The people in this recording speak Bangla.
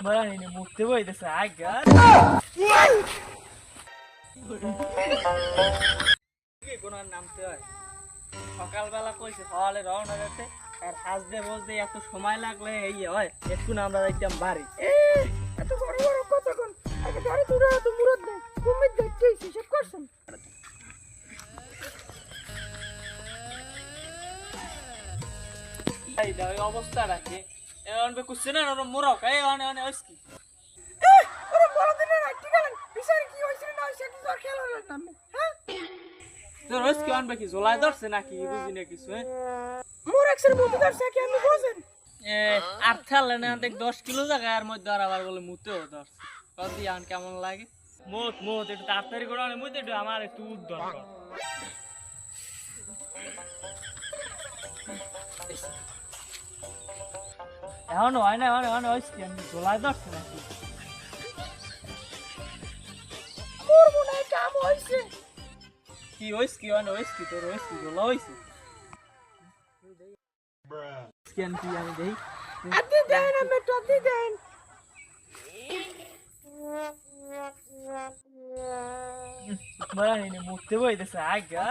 মারানি মুখতে বইতেছে আগা কি কোন নামতে হয় সকালবেলা কইছে সকালে রওনা দিতে আর হাসতে বলতে এত সময় লাগলে এই হয় একটু আমরা একদম বাড়ি এত বড় বড় কথা কোন আগে গাড়ি দূরে তো মুরত দে তুমি দেখতে হিসাব করছেন এই দাও এই অবস্থা রাখে এখন বে কুছে না ওর মোরাও কাই অনে ওইski ওরে বড় দিনে রাখতে গেলেন বিচার কি হইছে না হইছে কি তোর খেলা লাগতাম হ্যাঁ তোর ওইski অন বে কি জলাই ধরছে নাকি বুঝি না কিছু মোর এক্সের মতো ধরছে কি আমি বুঝেন আর থালে না দেখ 10 কিলো জায়গার মধ্যে আর আবার বলে মুতেও ধরছে কত আন কেমন লাগে মুত মুত একটু তাড়াতাড়ি করে আনে মুতে একটু আমার একটু দরকার এখন হয় না এখন ওইski আমি জলাই ধরছে নাকি মোর মনে হয় কাম হইছে কি ওইski অন ওইski তোর ওইski জলা হইছে স্ক্যান কি আমি দেই আদি দেন আমি তো আদি দেন মারানি মুখতে বইতেছে আগা